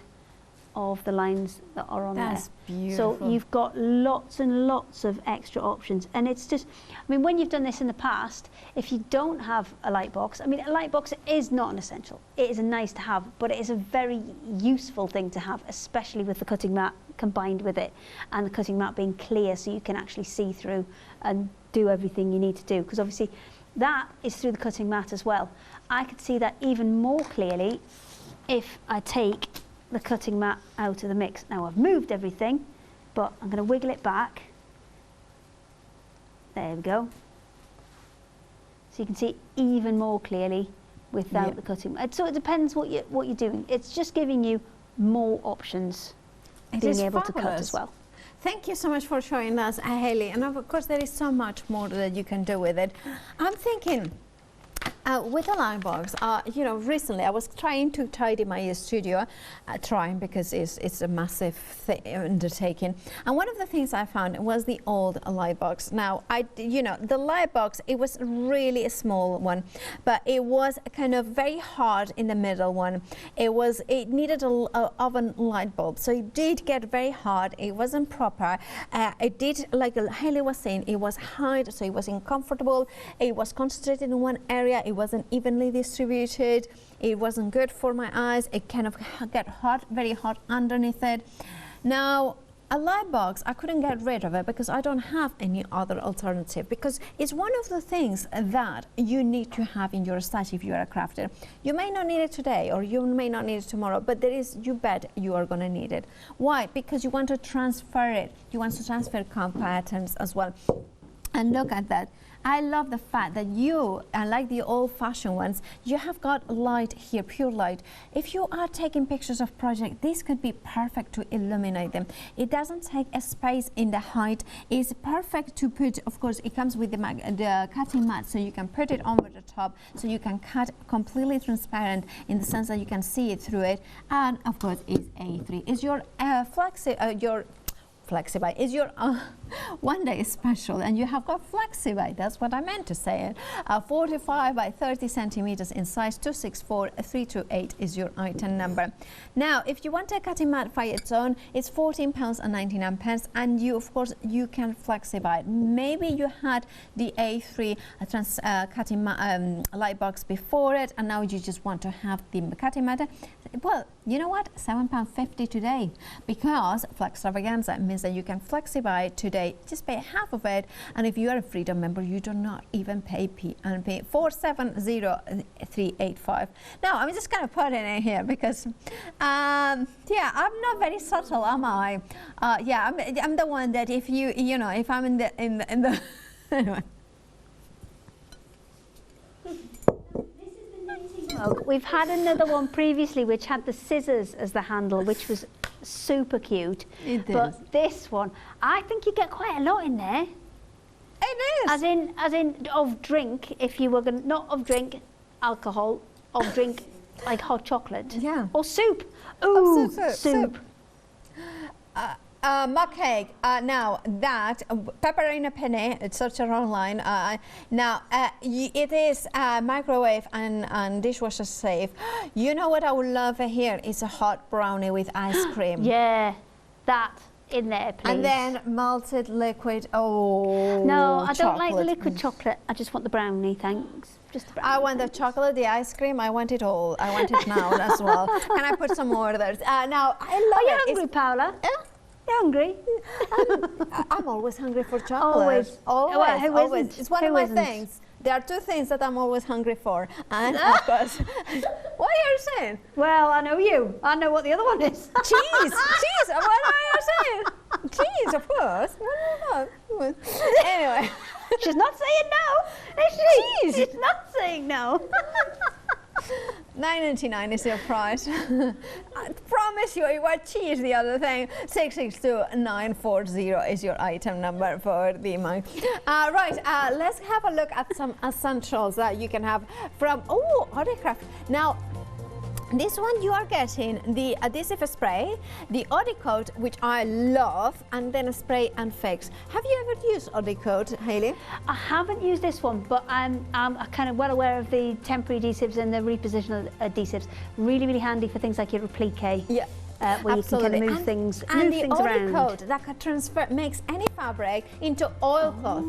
of the lines that are on there. That's beautiful. So you've got lots and lots of extra options, and it's just, I mean, when you've done this in the past, if you don't have a light box, I mean, a light box is not an essential. It is a nice to have, but it is a very useful thing to have, especially with the cutting mat combined with it, and the cutting mat being clear so you can actually see through and do everything you need to do, because obviously that is through the cutting mat as well. I could see that even more clearly if I take the cutting mat out of the mix. Now I've moved everything, but I'm going to wiggle it back. There we go. So you can see even more clearly without the cutting mat. So it depends what you're doing. It's just giving you more options, being able to cut as well. Thank you so much for showing us, Hayley. And of course, there is so much more that you can do with it. I'm thinking, with a light box, you know, recently I was trying to tidy my studio, because it's a massive undertaking. And one of the things I found was the old light box. Now, you know, the light box, it was really a small one, but it was kind of very hard in the middle one. It needed a oven light bulb, so it did get very hard. It wasn't proper. It did, like Hayley was saying, it was hard, so it was uncomfortable. It was concentrated in one area. It wasn't evenly distributed. It wasn't good for my eyes. It kind of got hot, very hot underneath it. Now, a light box, I couldn't get rid of it because I don't have any other alternative, because it's one of the things that you need to have in your stash if you are a crafter. You may not need it today, or you may not need it tomorrow, but there is, you bet you are going to need it. Why? Because you want to transfer it. You want to transfer patterns as well. And look at that. I love the fact that you, like the old-fashioned ones, you have got light here, pure light. If you are taking pictures of projects, this could be perfect to illuminate them. It doesn't take a space in the height. It's perfect to put, of course, it comes with the cutting mat, so you can put it over the top, so you can cut completely transparent in the sense that you can see it through it. And of course, it's A3. It's your Flexi-Buy is your one day special, and you have got Flexi-Buy, that's what I meant to say. 45 by 30 centimeters in size, 264328 is your item number. Now, if you want a cutting mat by its own, it's £14.99, and you, of course, you can Flexi-Buy. Maybe you had the A3 cutting light box before it, and now you just want to have the cutting mat. Well, you know what? £7.50 today, because Flextravaganza means that you can Flexi-Buy today. Just pay half of it, and if you are a Freedom member, you do not even pay P&P. 470385. Now, I'm just going to put it in here because, yeah, I'm not very subtle, am I? Yeah, I'm the one that if you know, if I'm in the anyway. We've had another one previously which had the scissors as the handle, which was super cute. It is. But this one, I think you get quite a lot in there. It is. As in of drink, if you were going, not of drink, alcohol, of drink like hot chocolate. Yeah. Or soup. Ooh, soup. Mug cake. Now that pepper in a penny, search it online. Now it is microwave and dishwasher safe. You know what I would love here is a hot brownie with ice cream. Yeah, that in there, please. And then melted liquid. Oh, no, I don't like the liquid chocolate. I just want the brownie, thanks. Just the brownie. I want the chocolate, the ice cream. I want it all. I want it now as well. Can I put some more there? Now I love Are you hungry, Paula? You're hungry? I'm always hungry for chocolate. Always. Always. Well, who always. isn't? It's one Who of my isn't? things. There are two things that I'm always hungry for, and of course, what are you saying? Well, I know you. I know what the other one is. Cheese, cheese. What are you saying? Cheese, of course. No. Anyway, She's not saying no, is she? Cheese. She's not saying no. $9.99 is your price. I promise you, it was cheese the other thing. 662940 is your item number for the month. Right, let's have a look at some essentials that you can have from Rotary Craft. Now, this one you are getting the adhesive spray, the Audi coat, which I love, and then a spray and fix. Have you ever used Audi coat, Hayley? I haven't used this one, but I'm kind of well aware of the temporary adhesives and the repositional adhesives. Really, really handy for things like your applique. Yeah. Where Absolutely. you can kind of move things and the Audi around. coat that can transfer, makes any fabric into oilcloth.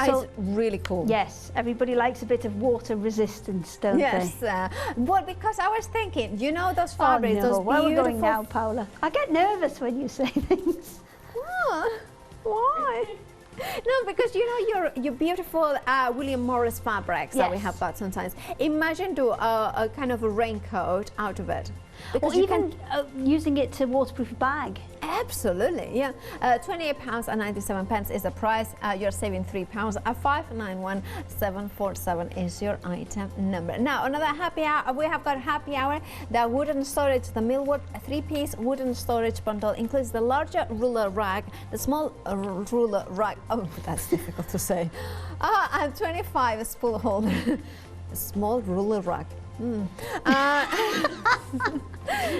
So, it's really cool. yes, everybody likes a bit of water resistance, don't Yes, they? well, because I was thinking, you know those Oh fabrics, no, those where are we beautiful. going now, Paula? I get nervous when you say things. Why? No, because you know your beautiful William Morris fabrics that we Yes. have got sometimes. Imagine do a kind of a raincoat out of it. Or Because you even using it to waterproof a bag. Absolutely, yeah. £28.97 is the price. You're saving £3. 591747 is your item number. Now, another happy hour. We have got happy hour. The wooden storage, the millwork 3-piece wooden storage bundle includes the larger ruler rack, the small ruler rack. Oh, that's difficult to say. And 25 spool holder. Small ruler rack.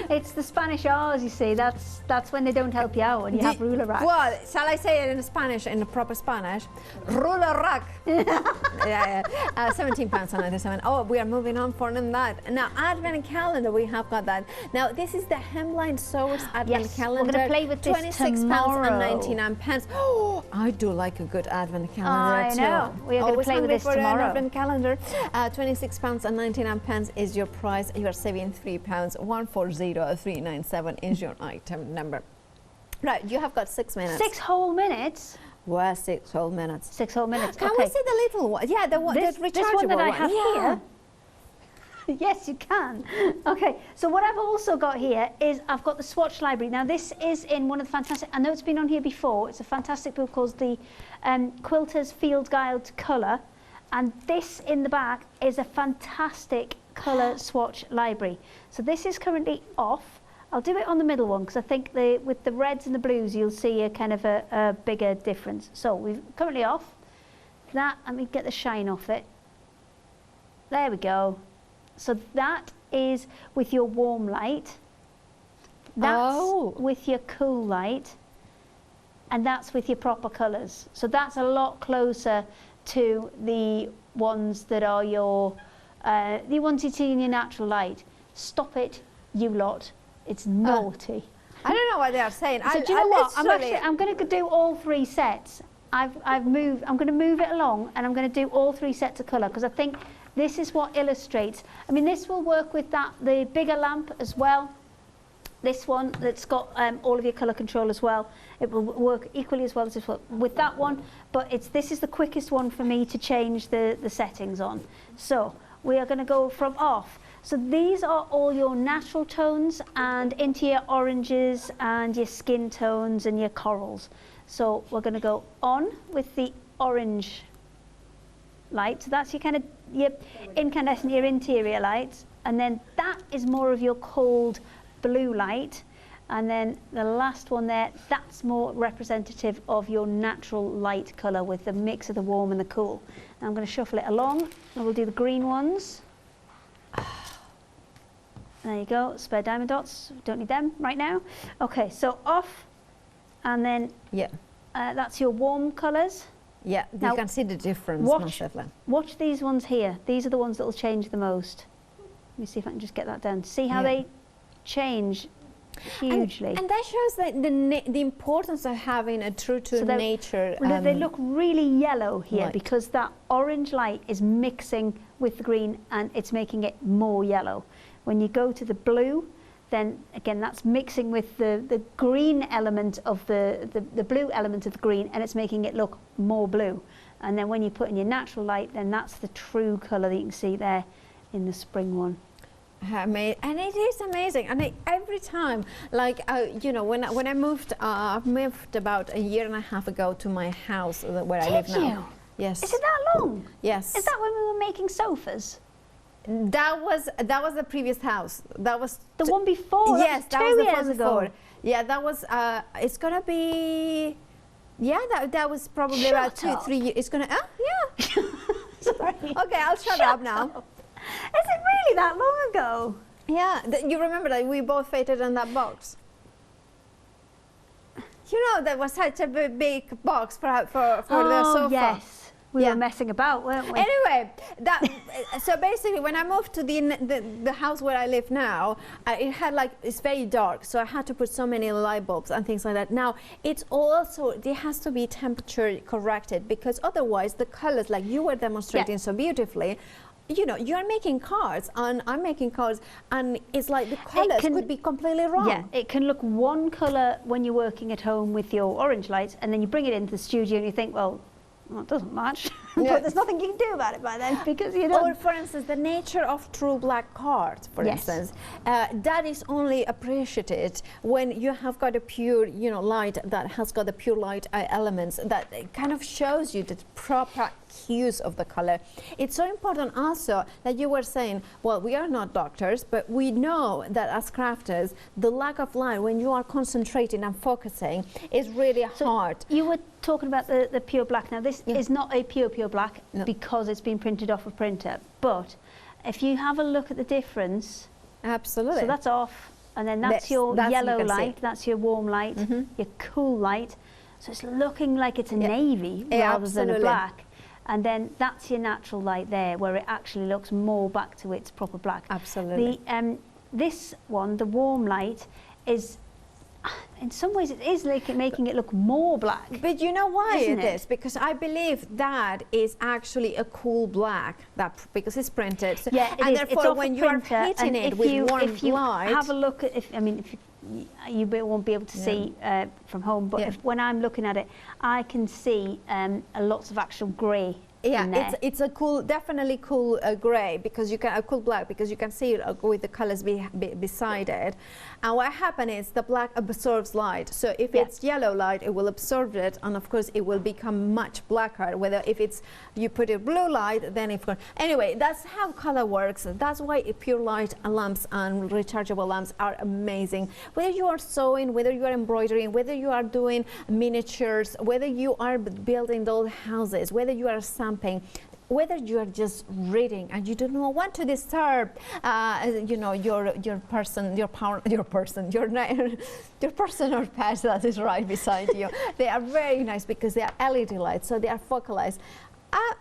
It's the Spanish R's, you see. That's when they don't help you out when you have ruler racks. Well, shall I say it in Spanish, in the proper Spanish? Ruler rack. Yeah. £17.97. Oh, we are moving on for that. Now, Advent calendar, we have got that. Now, this is the Hemline Sewers Advent Yes, calendar. we're going to play with this £26.99. Oh, I do like a good Advent calendar I too. know. We are going to Always play with hungry this for tomorrow. An Advent calendar. £26.99 is your price. You are saving £3. 140397 is your item number. Right, you have got 6 minutes. 6 whole minutes? Well, 6 whole minutes. 6 whole minutes. Can okay. we see the little one? Yeah, the one, This the rechargeable one that I have Yeah. here. Yes, you can. Okay, so what I've also got here is I've got the Swatch Library. Now, this is in one of the fantastic, I know it's been on here before, it's a fantastic book called the Quilter's Field Guide to Colour, and this in the back is a fantastic colour swatch library. So this is currently off. I'll do it on the middle one because I think with the reds and the blues you'll see a kind of a bigger difference. So we're currently off. That, let me get the shine off it. There we go. So that is with your warm light. That's with your cool light. And that's with your proper colours. So that's a lot closer to the ones that are your, the ones you see in your natural light. Stop it, you lot. It's naughty. I don't know what they are saying. So do you know what? I'm going to do all 3 sets. I'm going to move it along and I'm going to do all 3 sets of colour because I think this is what illustrates. I mean, this will work with the bigger lamp as well. This one that's got all of your colour control as well. It will work equally as well as this one with that one, but this is the quickest one for me to change the settings on. So we are going to go from off. So these are all your natural tones and into your oranges and your skin tones and your corals. So we're going to go on with the orange light. So that's your kind of your incandescent, your interior lights, and then that is more of your cold blue light, and then the last one there, that's more representative of your natural light colour with the mix of the warm and the cool. Now I'm going to shuffle it along and we'll do the green ones. There you go, spare diamond dots, don't need them right now. Okay, so off, and then that's your warm colours. Yeah, you can see the difference massively. Watch these ones here. These are the ones that will change the most. Let me see if I can just get that down. See how they change hugely. And that shows the importance of having a true to nature. They look really yellow here because that orange light is mixing with the green and it's making it more yellow. When you go to the blue, then again that's mixing with the green element of the blue element of the green, and it's making it look more blue. And then when you put in your natural light, then that's the true colour that you can see there in the spring one. And it is amazing, and every time, like you know, when I moved about a year and a half ago to my house where I live now. Did you? Yes. Is it that long? Yes. Is that when we were making sofas? That was the previous house. That was the one before. Yes, that was 2 years ago. Before. Yeah, that was. It's gonna be. Yeah, that was probably about 2-3 years. It's gonna. Yeah. Sorry. Okay, I'll shut up now. Is it really that long ago? Yeah, you remember that we both fitted in that box. You know, that was such a big box for the sofa. Yes, we were messing about, weren't we? Anyway, so basically, when I moved to the house where I live now, it had it's very dark, so I had to put so many light bulbs and things like that. Now, it has to be temperature corrected, because otherwise the colors, like you were demonstrating so beautifully, you know, you're making cards and I'm making cards, and it's like the colours could be completely wrong. Yeah, it can look one colour when you're working at home with your orange lights, and then you bring it into the studio and you think, well, it doesn't match. But there's nothing you can do about it by then, because you don't. Or, for instance, the nature of true black cards, for instance, that is only appreciated when you have got a pure, you know, light that has got the pure light elements that kind of shows you the proper hues of the color. It's so important also that you were saying, well, we are not doctors, but we know that as crafters, the lack of light when you are concentrating and focusing is really hard. You were talking about the pure black. Now, this is not a pure black because it's been printed off a printer, but if you have a look at the difference, absolutely. So that's off, and then that's your yellow light, that's your warm light, your cool light, so it's looking like it's a navy rather than a black. And then that's your natural light there, where it actually looks more back to its proper black. Absolutely. This one, the warm light, is, in some ways, it is like making it look more black. But you know why it is? Because I believe that is actually a cool black, because it's printed. So, yeah, and therefore, when you are hitting it with warm light, if you have a look at, you won't be able to see from home, but when I'm looking at it, I can see lots of actual grey. Yeah, it's a cool, definitely cool grey, because you can, a cool black, because you can see it with the colours beside it. And what happens is the black absorbs light. So if it's yellow light, it will absorb it, and of course it will become much blacker. Whether if it's you put a blue light, then if anyway, that's how color works. That's why pure light lamps and rechargeable lamps are amazing. Whether you are sewing, whether you are embroidering, whether you are doing miniatures, whether you are building doll houses, whether you are stamping, whether you are just reading and you do not want to disturb, you know, your person or pet that is right beside you. They are very nice because they are LED lights, so they are focalized. I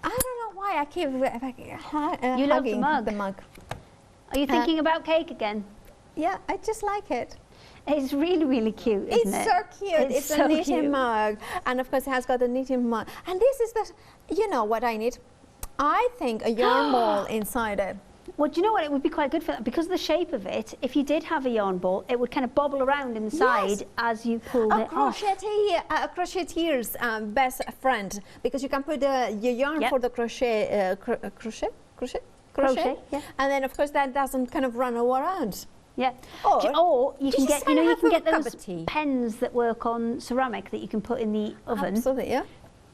don't know why I keep you love the the mug. Are you thinking about cake again? Yeah, I just like it. It's really, really cute, isn't it? It's so cute. It's so a knitting mug. And of course it has got a knitting mug. And this is the, you know what I need? I think a yarn ball inside it. Well, do you know what? It would be quite good for that. Because of the shape of it, if you did have a yarn ball, it would kind of bobble around in the side as you pulled it off. A crocheteer's best friend. Because you can put your yarn for the crochet, and then of course that doesn't kind of run all around. Yeah. Or you can get, you can get those pens that work on ceramic that you can put in the oven. Absolutely, yeah.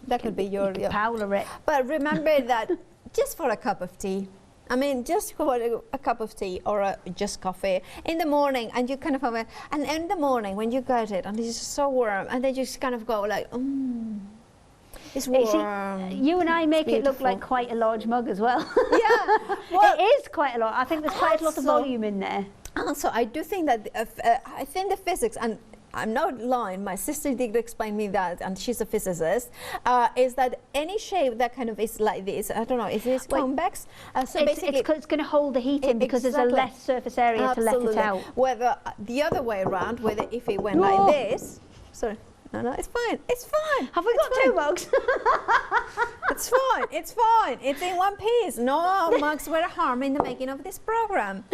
That could be your powder it. But remember that just for a cup of tea. I mean, just for a cup of tea or just coffee in the morning, and you kind of have and in the morning when you get it and it's so warm, and then you just kind of go like, it's warm. You and I make it look like quite a large mug as well. Yeah, well, it is quite a lot. I think there's quite a lot of volume in there. Also, I do think that I think the physics, and I'm not lying, my sister did explain me that, and she's a physicist, is that any shape that kind of is like this, I don't know, is this convex? So basically, it's going to hold the heat in because there's a less surface area to let it out. Whether the other way around, whether if it went like this, sorry. No, it's fine. It's fine. Have we got 2 mugs? It's fine. It's fine. It's in one piece. No mugs were harmed in the making of this program.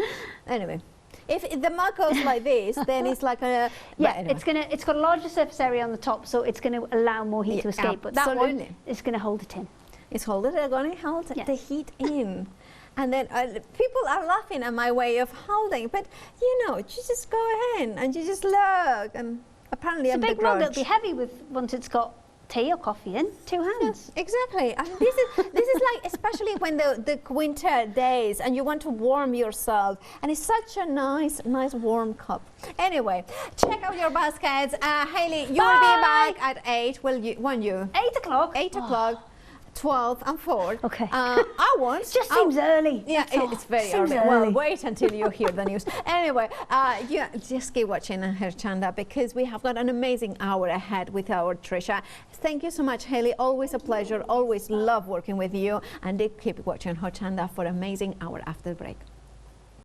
Anyway. If the mug goes like this, then it's like a... Yeah, anyway. it's got a larger surface area on the top, so it's going to allow more heat to escape. But that one is going to hold it in. It's going to hold the heat in. And then people are laughing at my way of holding, but you know, you just go ahead and you just look. And apparently, it's a big mug. It'll be heavy once it's got tea or coffee in 2 hands. Yeah, exactly. And this is like, especially when the winter days and you want to warm yourself, and it's such a nice warm cup. Anyway, check out your baskets. Hayley, you will be back at 8. Won't you? 8 o'clock. 8 o'clock. 12 and 4. Okay. I won't. It just seems early. Yeah, it's very early. Well, wait until you hear the news. Anyway, yeah, just keep watching Hochanda, because we have got an amazing hour ahead with our Trisha. Thank you so much, Hayley. Always a pleasure. Always love working with you. And keep watching Hochanda for an amazing hour after the break.